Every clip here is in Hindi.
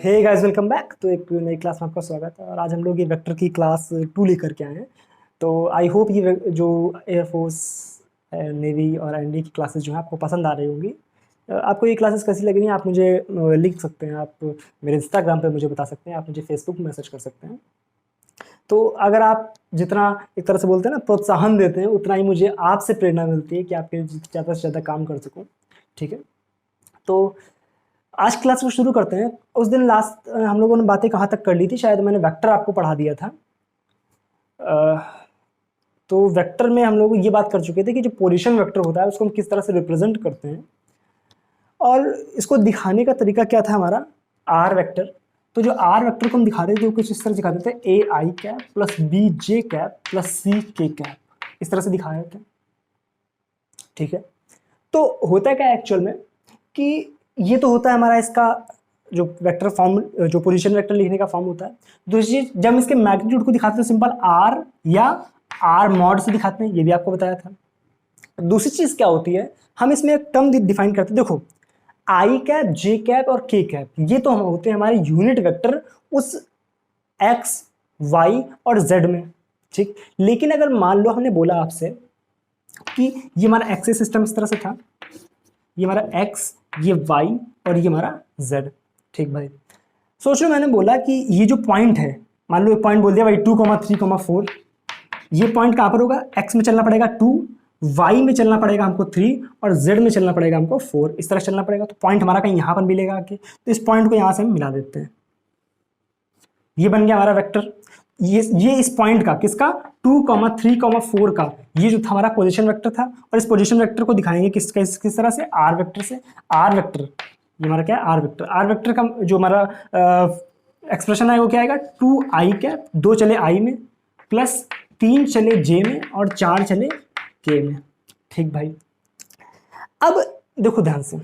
Hey guys, welcome back. तो एक नई क्लास में आपका स्वागत है और आज हम लोग ये वेक्टर की क्लास 2 लेकर के आए हैं। तो आई होप ये जो एयरफोर्स, नेवी और एनडी की क्लासेस जो हैं आपको पसंद आ रही होंगी। आपको ये क्लासेस कैसी लग रही हैं आप मुझे लिख सकते हैं, आप मेरे इंस्टाग्राम पे मुझे बता सकते हैं, आप मुझे फेसबुक में मैसेज कर सकते हैं। तो अगर आप जितना एक तरह से बोलते हैं ना प्रोत्साहन देते हैं, उतना ही मुझे आपसे प्रेरणा मिलती है कि आपके ज़्यादा से ज़्यादा काम कर सकूँ। ठीक है, तो आज क्लास को शुरू करते हैं। उस दिन लास्ट हम लोगों ने बातें कहाँ तक कर ली थी, शायद मैंने वेक्टर आपको पढ़ा दिया था। तो वेक्टर में हम लोग ये बात कर चुके थे कि जो पोजीशन वेक्टर होता है उसको हम किस तरह से रिप्रेजेंट करते हैं और इसको दिखाने का तरीका क्या था हमारा, आर वेक्टर। तो जो आर वेक्टर को हम दिखाते थे वो कुछ इस तरह दिखाते थे, A I cap plus B J cap plus C K cap, इस तरह से दिखाए थे। ठीक है, तो होता क्या है एक्चुअल में कि ये तो होता है हमारा इसका जो वेक्टर फॉर्म, जो पोजीशन वेक्टर लिखने का फॉर्म होता है। दूसरी चीज, जब हम इसके मैग्नीट्यूड को दिखाते हैं सिंपल आर या आर मॉड से दिखाते हैं, ये भी आपको बताया था। दूसरी चीज क्या होती है, हम इसमें एक टर्म डिफाइन करते हैं। देखो, आई कैप, जे कैप और के कैप, ये तो हम होते हैं हमारे यूनिट वेक्टर उस एक्स, वाई और जेड में। ठीक, लेकिन अगर मान लो हमने बोला आपसे कि ये हमारा एक्सिस सिस्टम इस तरह से था, ये हमारा एक्स, ये वाई और ये हमारा जेड। ठीक भाई, सोच लो मैंने बोला कि ये जो पॉइंट है, मान लो एक पॉइंट बोल दिया भाई 2,3,4, ये पॉइंट कहां पर होगा, एक्स में चलना पड़ेगा 2, वाई में चलना पड़ेगा हमको 3 और जेड में चलना पड़ेगा हमको 4, इस तरह चलना पड़ेगा। तो पॉइंट हमारा कहीं यहां पर मिलेगा आके, तो इस पॉइंट को यहां से हम मिला देते हैं, ये बन गया हमारा वेक्टर। ये इस पॉइंट का, किसका, 2,3,4 का, ये जो था हमारा पोजीशन वेक्टर था। और इस पोजीशन वेक्टर को दिखाएंगे किस तरह से, आर वेक्टर से। आर वेक्टर ये हमारा क्या है, आर वेक्टर। आर वेक्टर का जो हमारा एक्सप्रेशन है वो क्या आएगा, 2 आई कैप, 2 चले आई में, प्लस 3 चले जे में और 4 चले के में। ठीक भाई, अब देखो ध्यान से,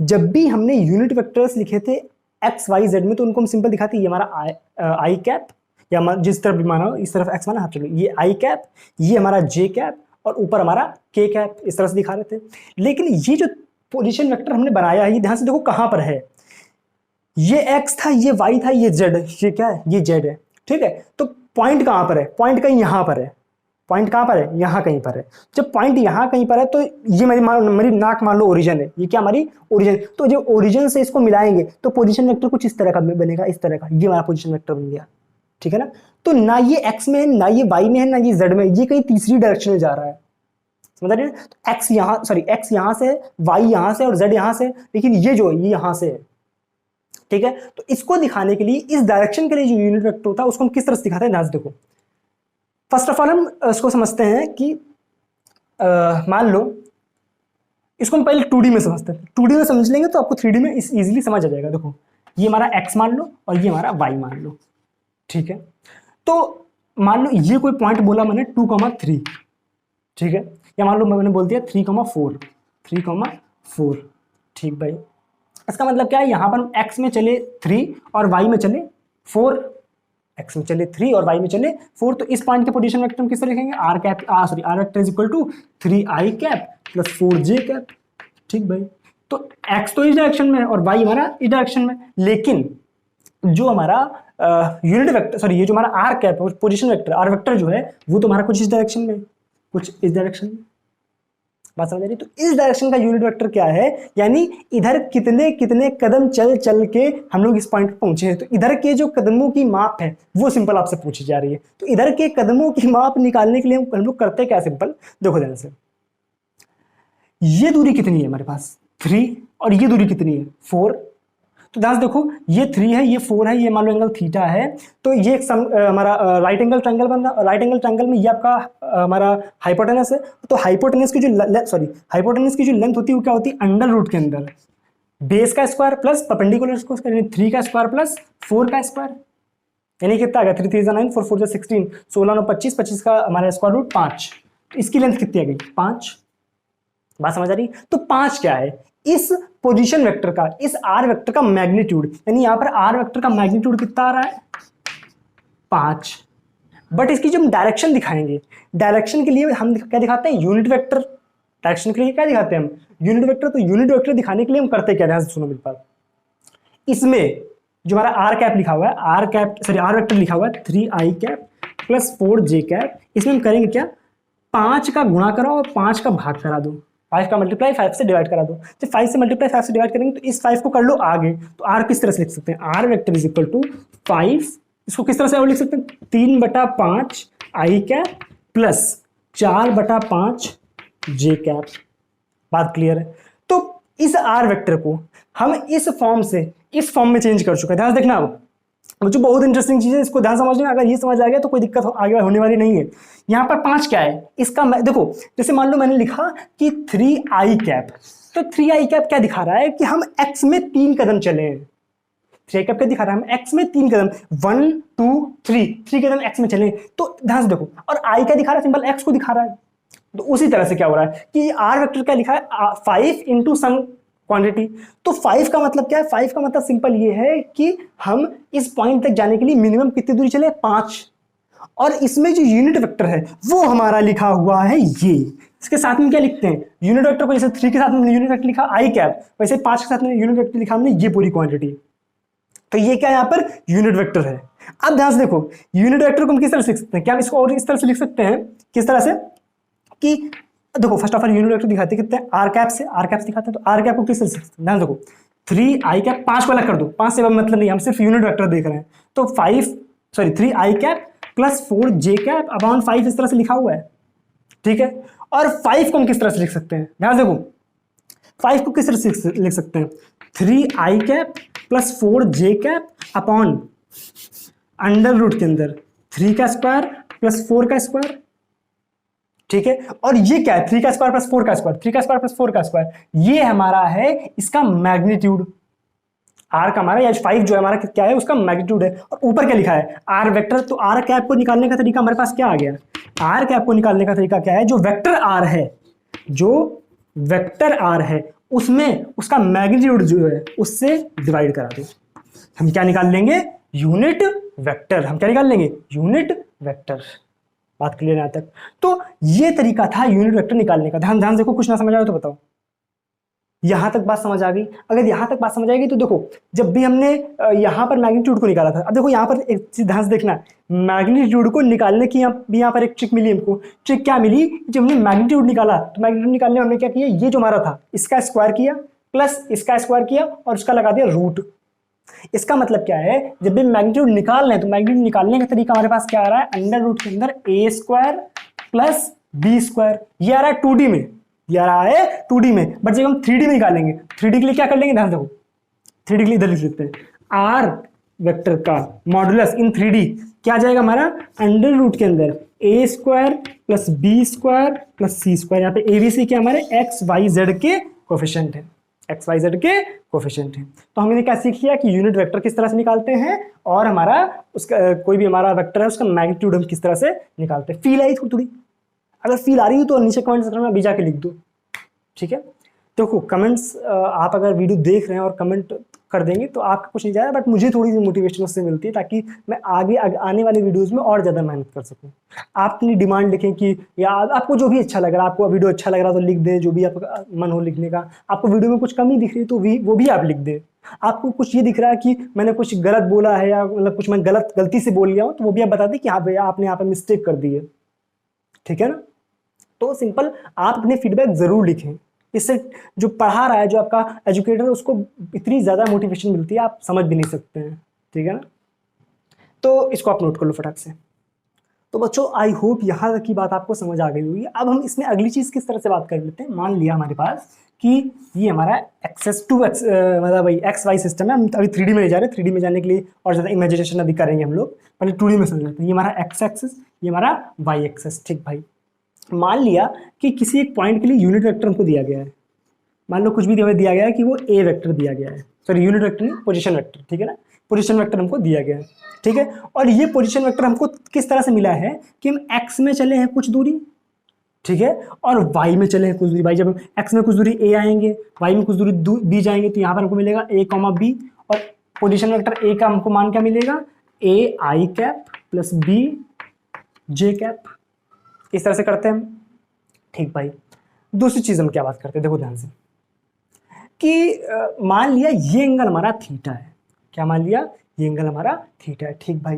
जब भी हमने यूनिट वेक्टर्स लिखे थे एक्स वाई जेड में, तो उनको हम सिंपल दिखाते हैं, ये हमारा आई कैप, या जिस तरफ भी माना हो, इस तरफ एक्स माना, हाँ चलो ये आई कैप, ये हमारा जे कैप और ऊपर हमारा के कैप, इस तरह से दिखा रहे थे। लेकिन ये जो पोजीशन वेक्टर हमने बनाया है, ये ध्यान से देखो कहां पर है, ये एक्स था, ये वाई था, ये जेड, ये क्या है, ये जेड है। ठीक है, तो पॉइंट कहां पर है, पॉइंट कहीं यहां पर है, पॉइंट कहां पर है, यहां कहीं पर है। जब पॉइंट यहां कहीं पर है तो ये मेरी नाक मान लो ओरिजिन है, ये क्या हमारी ओरिजिन। तो जो ओरिजिन से इसको मिलाएंगे तो पोजीशन वेक्टर कुछ इस तरह का बनेगा, इस तरह का, ये हमारा पोजीशन वेक्टर बन गया। ठीक है ना, तो ना ये एक्स में है, ना ये वाई में है, ना ये जेड में, ये कहीं तीसरी डायरेक्शन में जा रहा है, समझ रहे हैं। तो एक्स यहाँ, सॉरी एक्स यहाँ से, वाई यहाँ से और जेड यहाँ से, लेकिन ये जो ये यहाँ से है। ठीक है, तो इसको दिखाने के लिए, इस डायरेक्शन के लिए जो यूनिट वेक्टर होता है उसको हम किस तरह से दिखाते हैं, ध्यान से देखो। फर्स्ट ऑफ ऑल हम इसको समझते हैं कि मान लो इसको हम पहले 2D में समझते हैं। 2D में समझ लेंगे तो आपको 3D में इजीली समझ आ जाएगा। देखो, ये हमारा x मान लो और ये हमारा y मान लो। ठीक है, तो मान लो ये कोई पॉइंट बोला मैंने 2,3, ठीक है, या मान लो मैंने बोल दिया 3,4, 3,4। ठीक भाई, इसका मतलब क्या है, यहां पर x में चले 3 और y में चले 4, x में चले 3 और y में चले 4, तो इस पॉइंट के पोजीशन वेक्टर हम किस तरह लिखेंगे, R cap, sorry R vector is equal to 3i cap plus 4j cap. ठीक भाई, तो x तो इस डायरेक्शन में है और y हमारा इस डायरेक्शन में, लेकिन जो हमारा यूनिट वेक्टर, सॉरी ये जो हमारा R cap position vector, R vector जो है वो तो हमारा कुछ इस डायरेक्शन में, कुछ इस डायरेक्शन में, बात समझ आ रही। तो इस डायरेक्शन का यूनिट वेक्टर क्या है, यानी इधर कितने कितने कदम चल चल के हम लोग इस पॉइंट पर पहुंचे हैं। तो इधर के जो कदमों की माप है वो सिंपल आपसे पूछी जा रही है। तो इधर के कदमों की माप निकालने के लिए हम लोग करते क्या, सिंपल देखो ध्यान से, ये दूरी कितनी है हमारे पास 3 और ये दूरी कितनी है 4। तो ध्यान से देखो, ये 3 है, ये 4 है, ये मान लो एंगल थीटा है, तो ये एक हमारा राइट एंगल ट्रायंगल बन रहा है। राइट एंगल ट्रायंगल में ये आपका हमारा हाइपोटेनस है। तो हाइपोटेनस की जो हाइपोटेनस की जो लेंथ होती है वो क्या होती है, अंडर रूट के अंदर बेस का स्क्वायर प्लस परपेंडिकुलर स्क्वायर, यानी 3 का स्क्वायर प्लस 4 का स्क्वायर, यानी कितना आ गया, 3 3 9, 4 4 16, 16 9 25, 25 का हमारा स्क्वायर रूट 5। तो इसकी लेंथ कितनी आ गई, 5। बात समझ आ रही। तो 5 क्या है, इस पोजीशन वेक्टर का, इस आर वेक्टर का मैग्नीट्यूड, यानी यहां पर आर वेक्टर का मैग्नीट्यूड कितना आ रहा है, 5। बट इसकी जो हम डायरेक्शन दिखाएंगे, डायरेक्शन के लिए हम क्या दिखाते हैं, यूनिट वेक्टर। डायरेक्शन के लिए क्या दिखाते हैं हम, यूनिट वेक्टर। तो यूनिट वेक्टर दिखाने के लिए हम करते क्या, ध्यान से सुनो मेरी बात। इसमें जो हमारा आर कैप लिखा हुआ है, R cap sorry R vector लिखा हुआ है 3i cap plus 4j cap, इसमें हम करेंगे क्या, 5 का गुणा करो और 5 का भाग करा दो, 5 का मल्टीप्लाई 5 से डिवाइड करा दो। जब 5 से मल्टीप्लाई 5 से डिवाइड करेंगे तो इस 5 को कर लो आगे, तो आर किस तरह से लिख सकते हैं, R vector is equal to 5, इसको किस तरह से और लिख सकते हैं, 3/5 आई कैप प्लस 4/5 जे कैप। बात क्लियर है। तो इस आर वेक्टर को हम इस फॉर्म से इस फॉर्म में चेंज कर चुके हैं। ध्यान से देखना, अब जो बहुत इंटरेस्टिंग चीज है, इसको ध्यान समझना, अगर ये समझ आ गया तो कोई दिक्कत आगे होने वाली नहीं है। यहाँ पर 5 क्या है इसका, देखो जैसे मान लो मैंने लिखा कि 3i कैप, तो 3i कैप क्या दिखा रहा है कि हम x में 3 कदम चले हैं। 3i कैप क्या दिखा रहा है, हम x में 3 कदम, 1 2 3 कदम x में चले, तो ध्यान से देखो। और i क्या दिखा रहा है, सिंपल x को दिखा रहा है। तो उसी तरह से क्या हो रहा है कि आर वेक्टर क्या लिखा है, 5 इंटू सम क्वांटिटी। तो 5 का मतलब क्या है, 5 का मतलब सिंपल ये है कि हम इस पॉइंट तक जाने के लिए मिनिमम कितनी दूरी चले, 5। और इसमें जो यूनिट वेक्टर है वो हमारा लिखा हुआ है ये, इसके साथ में क्या लिखते हैं, यूनिट वेक्टर को, जैसे 3 के साथ में यूनिट वेक्टर लिखा आई कैप, वैसे 5 के साथ में यूनिट वेक्टर लिखा हमने ये पूरी क्वांटिटी। तो ये क्या यहाँ पर यूनिट वेक्टर है। अब ध्यान से देखो, यूनिट वेक्टर को हम किस तरह से लिख सकते हैं, क्या हम इसको और इस तरह से लिख सकते हैं, किस तरह से कि देखो first of all unit vector दिखाते कितने, आर कैप से, आर कैप दिखाते हैं, तो आर कैप को किस तरह से, ध्यान देखो 3i कैप 5 को अलग कर दो, 5 से मतलब नहीं, हम सिर्फ यूनिट वेक्टर देख रहे हैं। तो 3i cap plus 4j cap upon 5 इस तरह से लिखा हुआ है, ठीक है। और 5 को हम किस तरह से लिख सकते हैं, ध्यान देखो 5 को किस तरह से लिख सकते हैं, 3i cap plus 4j cap upon under root के अंदर 3 का स्क्वायर प्लस 4 का स्क्वायर, ठीक है। और ये क्या है, 3 का स्क्वायर प्लस 4 का स्क्वायर, 3 का स्क्वायर प्लस 4 का स्क्वायर, ये हमारा है इसका मैग्नीट्यूड, आर का हमारा या 5 जो है हमारा क्या है, उसका मैग्नीट्यूड है। और ऊपर क्या लिखा है, आर वेक्टर। तो आर कैप को निकालने का तरीका हमारे पास क्या आ गया, आर कैप को निकालने का तरीका क्या है, जो वेक्टर आर है, जो वेक्टर आर है उसमें उसका मैग्नीट्यूड जो है उससे डिवाइड करा दो, हम क्या निकाल लेंगे, यूनिट वेक्टर। हम क्या निकाल लेंगे, यूनिट वेक्टर। बात क्लियर है यहाँ तक। तो ये तरीका था यूनिट वेक्टर निकालने का। ध्यान देखो, कुछ ना समझ आया तो बताओ। यहां तक बात समझ आ गई? अगर यहां तक बात समझ आएगी तो देखो, जब भी हमने यहां पर मैग्नीट्यूड को निकाला था, अब देखो यहां पर एक चीज ध्यान से देखना, मैग्नीट्यूड को निकालने की यहाँ पर एक ट्रिक मिली हमको। ट्रिक क्या मिली, जब हमने मैग्नीट्यूड निकाला तो मैग्नीट्यूड निकालने में हमने क्या किया, ये जो हमारा था इसका स्क्वायर किया प्लस इसका स्क्वायर किया और इसका लगा दिया रूट। इसका मतलब क्या है, जब भी मैग्नीट्यूड निकाल रहे हैं तो मैग्नीट्यूड निकालने का तरीका हमारे पास क्या आ रहा है, अंडर रूट के अंदर A square plus B square. ये आ रहा है 2D में, ये आ रहा है 2D में। बट जब हम 3D में निकालेंगे, 3D के लिए क्या कर लेंगे, ध्यान देखो 3D के लिए इधर लिख लेते हैं, आर वेक्टर का मॉडुलस इन 3D क्या आ जाएगा हमारा, अंडर रूट के अंदर A square plus B square plus C square. यहाँ पे ए बी सी के हमारे एक्स वाई जेड के कोफिशिएंट है, एक्स वाई जेड के कोफिशिएंट है। तो हमने क्या सीख लिया कि यूनिट वेक्टर किस तरह से निकालते हैं और हमारा उसका कोई भी हमारा वेक्टर है उसका मैग्नीट्यूड हम किस तरह से निकालते हैं। फील आई थोड़ी थोड़ी? अगर फील आ रही हो तो नीचे कमेंट सेक्शन में अभी जाके लिख दो, ठीक है। देखो कमेंट्स आप अगर वीडियो देख रहे हैं और कमेंट कर देंगे तो आपका कुछ नहीं जाएगा, बट मुझे थोड़ी सी मोटिवेशन उससे मिलती है ताकि मैं आगे आने वाले वीडियोस में और ज़्यादा मेहनत कर सकूं। आप अपनी डिमांड लिखें कि या आपको जो भी अच्छा लग रहा है, आपको वीडियो अच्छा लग रहा तो लिख दें, जो भी आपका मन हो लिखने का। आपको वीडियो में कुछ कमी दिख रही है तो वो भी आप लिख दें। आपको कुछ ये दिख रहा है कि मैंने कुछ गलत बोला है या मतलब कुछ मैं गलती से बोल गया हूँ तो वो भी आप बता दें कि हाँ भैया आपने यहाँ पर मिस्टेक कर दी है, ठीक है ना। तो सिंपल आप अपने फीडबैक ज़रूर लिखें, इससे जो पढ़ा रहा है, जो आपका एजुकेटर है, उसको इतनी ज़्यादा मोटिवेशन मिलती है आप समझ भी नहीं सकते हैं, ठीक है ना। तो इसको आप नोट कर लो फटाक से। तो बच्चों आई होप यहाँ तक की बात आपको समझ आ गई होगी। अब हम इसमें अगली चीज़ किस तरह से बात कर लेते हैं। मान लिया हमारे पास कि ये हमारा एक्सेस टू एक्स मतलब भाई एक्स वाई सिस्टम है। हम अभी 3D में ले जा रहे हैं, 3D में जाने के लिए और ज़्यादा इमेजिनेशन अभी करेंगे हम लोग, पहले 2D में समझ लेते हैं। ये हमारा एक्स एक्सेस, ये हमारा वाई एक्सेस, ठीक भाई। मान लिया कि किसी एक पॉइंट के लिए यूनिट वेक्टर हमको दिया गया है, मान लो कुछ भी हमें दिया गया है कि वो ए वेक्टर दिया गया है, सॉरी यूनिट वेक्टर नहीं, पोजीशन वेक्टर, ठीक है ना। पोजीशन वेक्टर हमको दिया गया है, ठीक है। और ये पोजीशन वेक्टर हमको किस तरह से मिला है कि हम एक्स में चले हैं कुछ दूरी, ठीक है, और वाई में चले हैं कुछ दूरी। भाई जब हम एक्स में कुछ दूरी ए आएंगे, वाई में कुछ दूरी बी जाएंगे, तो यहाँ पर हमको मिलेगा ए कॉमा बी, और पोजीशन वेक्टर ए का हमको मान क्या मिलेगा, A I cap plus B J cap. इस तरह से करते हैं हम, ठीक भाई। दूसरी चीज हम क्या बात करते हैं, देखो ध्यान से कि मान लिया ये एंगल हमारा थीटा है, क्या मान लिया, ये एंगल हमारा थीटा है। ठीक भाई,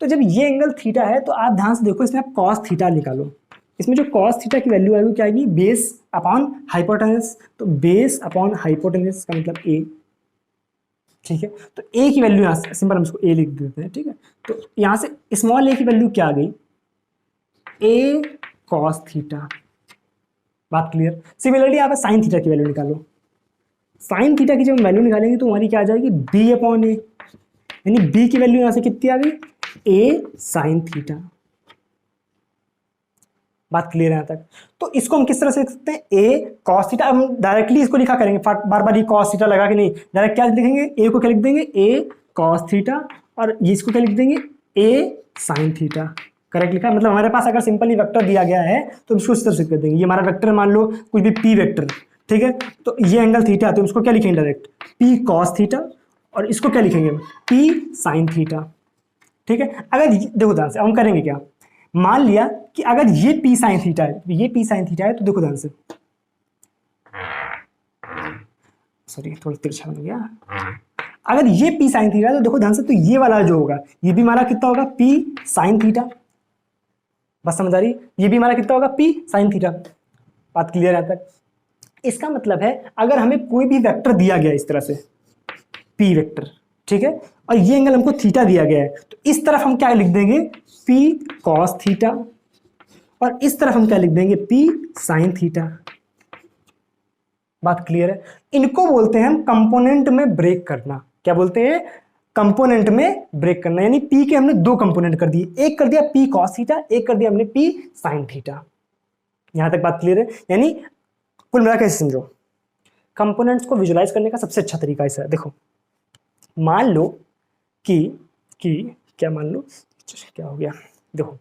तो जब ये एंगल थीटा है तो आप ध्यान से देखो, इसमें आप कॉस थीटा निकालो। इसमें जो कॉस थीटा की वैल्यू आएगी क्या आएगी, बेस अपॉन हाइपोटेनस। तो बेस अपॉन हाइपोटेनस का मतलब ए। ठीक है, तो ए की वैल्यू यहाँ से सिंपल हम इसको ए लिख देते हैं। ठीक है, तो यहाँ से स्मॉल ए की वैल्यू क्या आ गई, ए कॉस थीटा। बात क्लियर। सिमिलरली यहाँ पे साइन थीटा की वैल्यू निकालो। साइन थीटा की जब हम वैल्यू निकालेंगे तो हमारी क्या आ जाएगी, बी अपॉन ए, यानी बी की वैल्यू यहाँ से कितनी आ गई, ए साइन थीटा। बात क्लियर है यहाँ तक। तो इसको हम किस तरह से लिख सकते हैं, ए कॉस थीटा। हम डायरेक्टली इसको लिखा करेंगे, बार बार ये कॉस थीटा लगा के नहीं, डायरेक्ट क्या लिखेंगे, ए को क्या लिख देंगे, ए कॉस थीटा, और ये इसको क्या लिख देंगे, ए साइन थीटा। करेक्ट लिखा। मतलब हमारे पास अगर सिंपली वेक्टर दिया गया है तो इसको इस तरह से कर देंगे, ये हमारा वेक्टर मान लो कुछ भी पी वेक्टर। ठीक है, तो ये एंगल थीटा है तो इसको क्या लिखेंगे, डायरेक्ट पी कॉस थीटा, और इसको क्या लिखेंगे, पी साइन थीटा। ठीक है, अगर देखो ध्यान से हम करेंगे क्या, मान लिया कि अगर ये पी साइन थीटा है, ये पी साइन थीटा है, तो देखो ध्यान से, सॉरी थोड़ा तिरछा बन गया। अगर ये पी साइन थीटा है तो देखो ध्यान से, तो ये वाला जो होगा ये भी हमारा कितना होगा, पी साइन थीटा। बस समझ आ रही, ये भी हमारा कितना होगा, पी साइन थीटा। बात क्लियर है तक। इसका मतलब है अगर हमें कोई भी वेक्टर दिया गया इस तरह से, पी वेक्टर, ठीक है, और ये एंगल हमको थीटा दिया गया है, तो इस तरफ हम क्या लिख देंगे, पी कॉस थीटा, और इस तरफ हम क्या लिख देंगे, पी साइन थीटा। बात क्लियर है। इनको बोलते हैं हम कंपोनेंट में ब्रेक करना। क्या बोलते हैं, कंपोनेंट में ब्रेक करना। यानी पी के हमने दो कंपोनेंट कर दिए, एक कर दिया पी कॉस थीटा, एक कर दिया हमने पी साइन थीटा। यहां तक बात क्लियर है। यानी कुल मिला कैसे समझो, कंपोनेंट्स को विजुलाइज करने का सबसे अच्छा तरीका ऐसा है। देखो मान लो कि क्या मान लो, क्या हो गया, देखो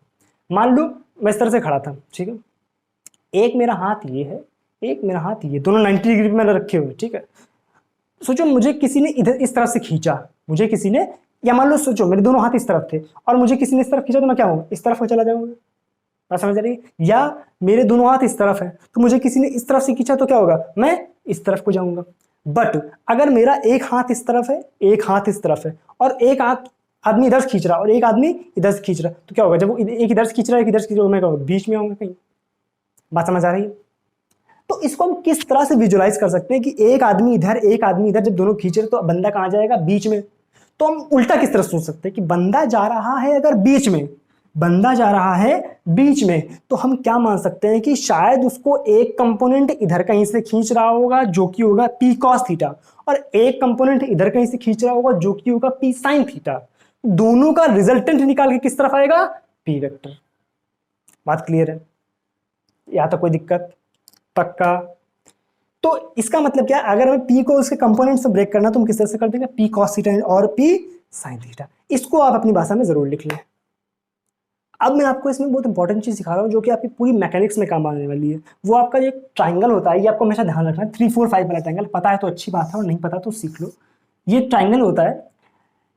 मान लो मैं इस तरह से खड़ा था, ठीक है, एक मेरा हाथ ये है, एक मेरा हाथ ये, दोनों 90 डिग्री पे मैंने रखे हुए। ठीक है, सोचो मुझे किसी ने इधर इस तरफ से खींचा, मुझे किसी ने, या मान लो सोचो मेरे दोनों हाथ इस तरफ थे और मुझे किसी ने इस तरफ खींचा, तो मैं क्या हूँ, इस तरफ को चला जाऊंगा। बात समझ आ रही है। या मेरे दोनों हाथ इस तरफ है तो मुझे किसी ने इस तरफ से खींचा तो क्या होगा, मैं इस तरफ को जाऊंगा। बट अगर मेरा एक हाथ इस तरफ है, एक हाथ इस तरफ है, और एक हाथ आदमी इधर से खींच रहा और एक आदमी इधर से खींच रहा, तो क्या होगा, जब वो एक इधर से खींच रहा है एक इधर से खींच रहा है, मैं क्या होगा, बीच में आऊंगा कहीं। बात समझ आ रही है। तो इसको हम किस तरह से विजुलाइज कर सकते हैं कि एक आदमी इधर एक आदमी इधर, जब दोनों खींच रहे तो बंदा कहां जाएगा, बीच में। तो हम उल्टा किस तरह सोच सकते हैं कि बंदा जा रहा है अगर बीच में, बंदा जा रहा है बीच में, तो हम क्या मान सकते हैं कि शायद उसको एक कंपोनेंट इधर कहीं से खींच रहा होगा जो कि होगा पी कॉस थीटा, और एक कंपोनेंट इधर कहीं से खींच रहा होगा जो कि होगा पी साइन थीटा। दोनों का रिजल्टेंट निकाल के किस तरफ आएगा, पी वेक्टर। बात क्लियर है, यहां तक कोई दिक्कत, पक्का। तो इसका मतलब क्या, अगर हमें पी को उसके कंपोनेंट से ब्रेक करना तो हम किस तरह से कर देंगे, पी कॉस थीटा और पी साइन थीटा। इसको आप अपनी भाषा में जरूर लिख लें। अब मैं आपको इसमें बहुत इंपॉर्टेंट चीज सिखा रहा हूँ जो कि आपकी पूरी मैकेनिक्स में काम आने वाली है। वो आपका एक ट्राइंगल होता है, ये आपको हमेशा ध्यान रखना है, 3 4 5 वाला ट्राइंगल। पता है तो अच्छी बात है, और नहीं पता तो सीख लो। ये ट्राइंगल होता है,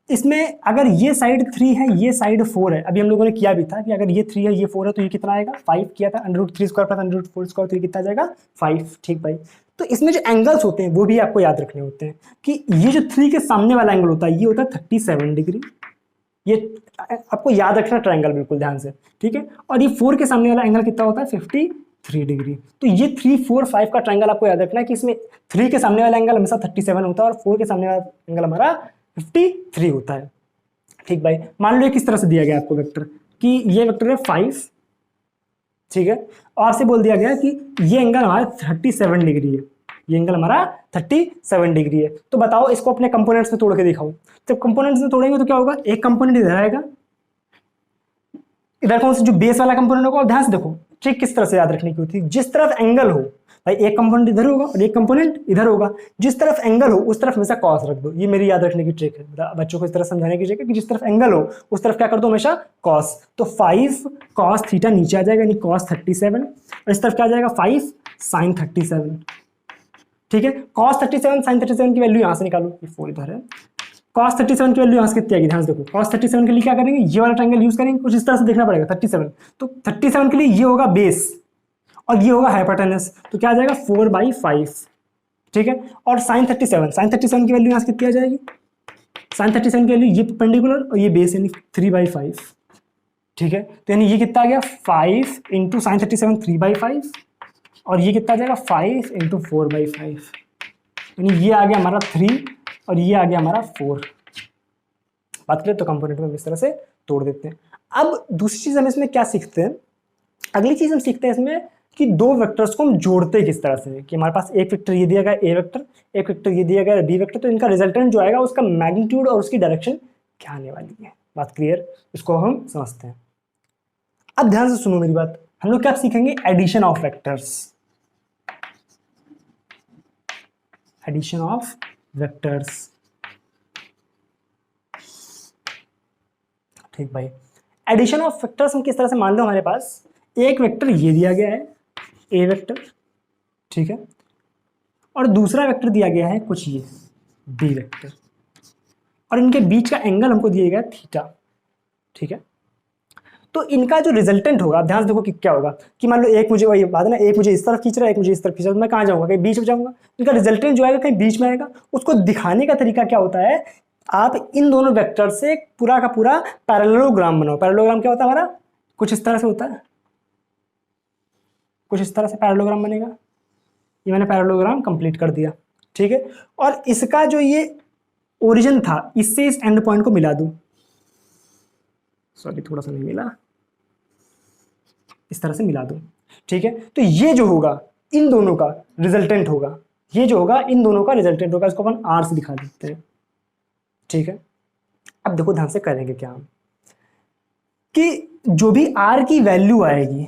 इसमें अगर ये साइड 3 है, ये साइड 4 है। अभी हम लोगों ने किया भी था कि अगर ये 3 है ये 4 है तो ये कितना आएगा, 5 किया था, √3² प्लस √4², तो ये कितना जाएगा, 5। ठीक भाई। तो इसमें जो एंगल्स होते हैं वो भी आपको याद रखने होते हैं कि ये जो 3 के सामने वाला एंगल होता है ये होता है 37 डिग्री। ये आपको याद रखना ट्रायंगल बिल्कुल ध्यान से, ठीक है। और ये 4 के सामने वाला एंगल कितना होता है, 53 डिग्री। तो ये 3 4 5 का ट्रायंगल आपको याद रखना है कि इसमें 3 के सामने वाला एंगल हमेशा 37 होता है और 4 के सामने वाला एंगल हमारा 53 होता है। ठीक भाई, मान लो किस तरह से दिया गया आपको वेक्टर कि ये वेक्टर है 5, ठीक है, और आपसे बोल दिया गया कि ये एंगल हमारा 37 डिग्री है, ये एंगल हमारा 37 डिग्री है। तो बताओ इसको अपने कंपोनेंट्स में तोड़ के दिखाओ। जब कंपोनेंट्स में तोड़ेंगे तो क्या होगा, एक कंपोनेंट इधर आएगा, इधर कौन सा जो बेस वाला कंपोनेंट होगा। और ध्यान से देखो ट्रिक किस तरह से याद रखने की होती है, जिस तरफ एंगल हो भाई, एक कंपोनेंट इधर होगा और एक कंपोनेंट इधर होगा, जिस तरफ एंगल हो उस तरफ हमेशा कॉस रख दो। ये मेरी याद रखने की ट्रिक है, बच्चों को इस तरह समझाने की ट्रिक है कि जिस तरफ एंगल हो उस तरफ क्या कर दो, हमेशा कॉस। तो 5 कॉस थीटा नीचे आ जाएगा, यानी कॉस 37, और इस तरफ क्या आ जाएगा 5 साइन 37। ठीक है, कॉस 37 साइन 37 की वैल्यू यहां से निकालो, ये 4 इधर है। कॉस 37 की वैल्यू यहां से कितनी आएगी, ध्यान से देखो। कॉस 37 के लिए क्या करेंगे, ये वाला ट्रायंगल यूज करेंगे, कुछ इस तरह से देखना पड़ेगा 37। तो 37 के लिए ये होगा बेस और ये होगा हाइपोटेनस, तो क्या आ जाएगा 4/5। ठीक है, और साइन 37 की वैल्यू यहां से कितनी आ जाएगी, साइन 37 की वैल्यू ये परपेंडिकुलर और ये बेस यानी 3/5, ठीक है। तो यानी ये कितना आ गया 5 इंटू साइन 37 3/5 और ये कितना आ जाएगा 5 इंटू 4/5, यानी ये आ गया हमारा 3 और ये आ गया हमारा 4। बात करें तो कंपोनेंट में इस तरह से तोड़ देते हैं। अब दूसरी चीज हम इसमें क्या सीखते हैं, अगली चीज हम सीखते हैं इसमें कि दो वेक्टर्स को हम जोड़ते किस तरह से, कि हमारे पास एक वेक्टर ये दिया गया ए वेक्टर, एक वेक्टर ये दिया गया बी वेक्टर, तो इनका रिजल्टेंट जो आएगा उसका मैग्नीट्यूड और उसकी डायरेक्शन क्या आने वाली है। बात क्लियर, इसको हम समझते हैं। अब ध्यान से सुनो मेरी बात, हम लोग क्या सीखेंगे, addition of vectors, addition of vectors, ठीक भाई। एडिशन ऑफ वेक्टर्स हम किस तरह से, मान लो हमारे पास एक वेक्टर ये दिया गया है ए वेक्टर, ठीक है, और दूसरा वेक्टर दिया गया है कुछ ये बी वेक्टर, और इनके बीच का एंगल हमको दिया गया थीटा, ठीक है। तो इनका जो रिजल्टेंट होगा, ध्यान से देखो कि क्या होगा, कि मान लो एक मुझे, वही बात है ना, एक मुझे इस तरफ खींच रहा है, एक मुझे इस तरफ खींच रहा है, तो मैं कहाँ जाऊंगा, कहीं बीच में जाऊंगा। इनका रिजल्टेंट जो आएगा कहीं बीच में आएगा। उसको दिखाने का तरीका क्या होता है, आप इन दोनों वेक्टर से पूरा का पूरा पैरेललोग्राम बनाओ। पैरेललोग्राम क्या होता है हमारा, कुछ इस तरह से होता है, कुछ इस तरह से पैरेललोग्राम बनेगा। ये मैंने पैरेललोग्राम कंप्लीट कर दिया, ठीक है। और इसका जो ये ओरिजिन था, इससे इस एंड पॉइंट को मिला दूं, सॉरी थोड़ा सा नहीं मिला, इस तरह से मिला दूं, ठीक है। तो ये जो होगा इन दोनों का रिजल्टेंट होगा, ये जो होगा इन दोनों का रिजल्टेंट होगा। इसको अपन आर से दिखा देते हैं, ठीक है। अब देखो ध्यान से करेंगे क्या हम, कि जो भी आर की वैल्यू आएगी,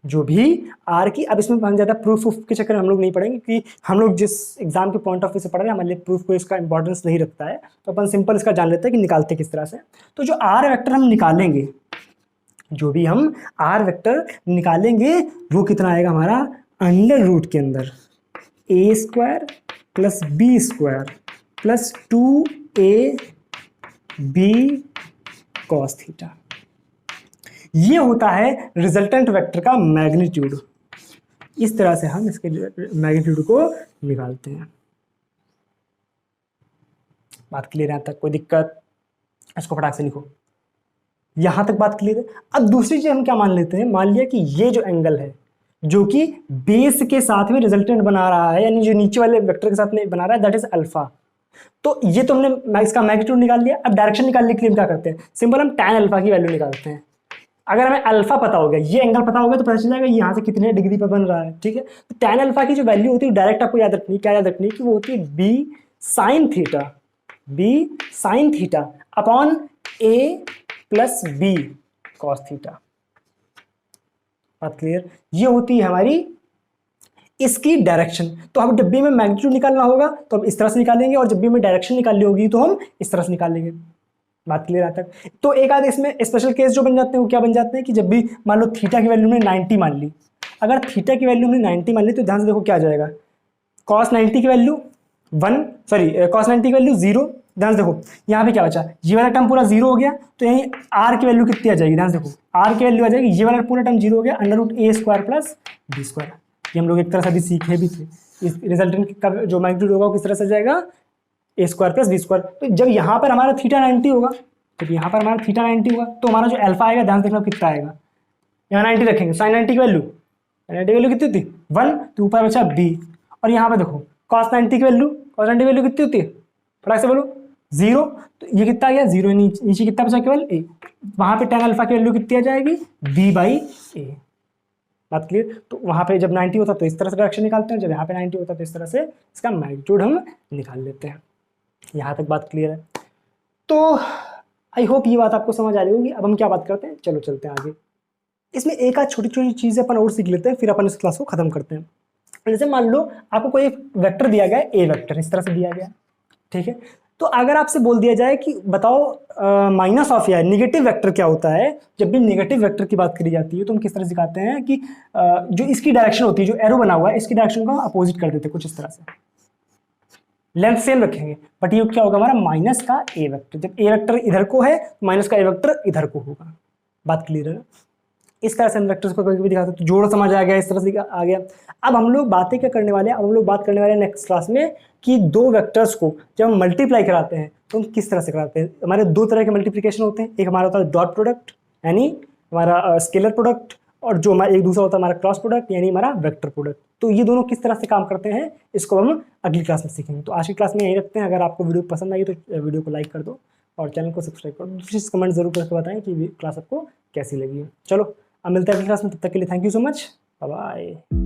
जो भी आर की, अब इसमें हम ज़्यादा प्रूफ के चक्कर हम लोग नहीं पढ़ेंगे, कि हम लोग जिस एग्जाम के पॉइंट ऑफ व्यू से पढ़ रहे हैं हमारे लिए प्रूफ को इसका इंपॉर्टेंस नहीं रखता है, तो अपन सिंपल इसका जान लेते हैं कि निकालते किस तरह से। तो जो आर वेक्टर हम निकालेंगे, जो भी हम आर वेक्टर निकालेंगे वो कितना आएगा हमारा, अंडर रूट के अंदर A square plus B square plus 2ab cos theta. ये होता है रिजल्टेंट वेक्टर का मैग्नीट्यूड। इस तरह से हम इसके मैग्नीट्यूड को निकालते हैं। बात क्लियर है? यहां तक कोई दिक्कत? इसको फटाक से लिखो, यहां तक बात क्लियर है। अब दूसरी चीज हम क्या मान लेते हैं, मान लिया कि ये जो एंगल है जो कि बेस के साथ में रिजल्टेंट बना रहा है, यानी जो नीचे वाले वेक्टर के साथ में बना रहा है, दैट इज अल्फा। तो ये तो हमने इसका मैग्नीट्यूड निकाल लिया। अब डायरेक्शन निकालने के लिए हम क्या करते हैं, सिंपल हम tan अल्फा की वैल्यू निकालते हैं। अगर हमें अल्फा पता हो गया, ये एंगल पता हो गया, तो पता चल जाएगा यहाँ से कितने डिग्री पर बन रहा है, ठीक है। तो tan अल्फा की जो वैल्यू होती है डायरेक्ट आपको याद रखनी, क्या याद रखनी, कि वो होती है b sin theta upon a plus b cos theta. बात क्लियर? ये होती है हमारी इसकी डायरेक्शन। तो हम जब भी हमें मैग्नीट्यूड निकालना होगा तो हम इस तरह से निकालेंगे, और जब भी हमें डायरेक्शन निकालनी होगी तो हम इस तरह से निकालेंगे। बात क्लियर आता है? तो एक आध इसमें स्पेशल केस जो बन जाते हैं वो क्या बन जाते हैं, कि जब भी मान लो थीटा की वैल्यू में 90 मान ली, अगर थीटा की वैल्यू में 90 मान ली तो ध्यान से देखो क्या आ जाएगा, cos 90 की वैल्यू 1, सॉरी cos 90 की वैल्यू 0। ध्यान से देखो यहाँ पे क्या बचा, ये वाला टर्म पूरा 0 हो गया, तो यहीं r की वैल्यू कितनी आ जाएगी, ध्यान से देखो r की वैल्यू आ जाएगी, ये वाला पूरा टर्म 0 हो गया, under root a square plus b square. ये हम लोग एक तरह से अभी सीखे भी थे। इस रिजल्टेंट का जो मैग्नीट्यूड होगा वो किस तरह से जाएगा, a square plus b square. तो जब यहाँ पर हमारा थीटा 90 होगा, जब यहाँ पर हमारा थीटा 90 होगा, तो हमारा जो अल्फा आएगा, ध्यान से देखना कितना आएगा, यहाँ 90 रखेंगे, साइन 90 की वैल्यू, 90 की वैल्यू कितनी होती है 1, तो ऊपर बचा b, और यहाँ पे देखो cos 90 की वैल्यू, cos 90 की वैल्यू कितनी होती है, फटाक से बोलो 0, तो ये कितना आ गया 0, नीचे कितना बचा केवल a, वहाँ पे tan अल्फा की वैल्यू कितनी आ जाएगी b/a। बात क्लियर? तो वहाँ पे जब 90 होता तो इस तरह से डायरेक्शन निकालते हैं, जब यहाँ पे 90 होता तो इस तरह से इसका मैग्नीट्यूड हम निकाल लेते हैं। यहाँ तक बात क्लियर है? तो आई होप ये बात आपको समझ आ रही होगी। अब हम क्या बात करते हैं, चलो चलते हैं आगे। इसमें एक आध छोटी छोटी चीज़ें अपन और सीख लेते हैं, फिर अपन इस क्लास को खत्म करते हैं। जैसे मान लो आपको कोई एक वेक्टर दिया गया है, ए वेक्टर इस तरह से दिया गया, ठीक है। तो अगर आपसे बोल दिया जाए कि बताओ माइनस ऑफ या निगेटिव वेक्टर क्या होता है, जब भी निगेटिव वेक्टर की बात करी जाती है तो हम किस तरह सिखाते हैं कि जो इसकी डायरेक्शन होती है, जो एरो बना हुआ है, इसकी डायरेक्शन को अपोजिट कर देते हैं कुछ इस तरह से, लेंथ सेम रखेंगे, बट ये क्या होगा हमारा माइनस का ए वेक्टर। जब ए वेक्टर इधर को है, माइनस का ए वेक्टर इधर को होगा। बात क्लियर है? इस तरह से हम वेक्टर्स को कभी भी दिखा सकते हैं। जोड़ समझ आ गया, इस तरह से आ गया। अब हम लोग बातें क्या करने वाले हैं, अब हम लोग बात करने वाले हैं नेक्स्ट क्लास में कि दो वेक्टर्स को जब हम मल्टीप्लाई कराते हैं तो हम किस तरह से कराते हैं। हमारे दो तरह के मल्टीप्लिकेशन होते हैं, एक हमारा होता है डॉट प्रोडक्ट यानी हमारा स्केलर प्रोडक्ट, और जो हमारा एक दूसरा होता है हमारा क्रॉस प्रोडक्ट यानी हमारा वेक्टर प्रोडक्ट। तो ये दोनों किस तरह से काम करते हैं इसको हम अगली क्लास में सीखेंगे। तो आज की क्लास में यही रखते हैं। अगर आपको वीडियो पसंद आई तो वीडियो को लाइक कर दो और चैनल को सब्सक्राइब कर दो। प्लीज़ कमेंट जरूर करके बताएं कि क्लास आपको कैसी लगी। चलो अब मिलते हैं अगली क्लास में, तब तक के लिए thank you so much, bye bye.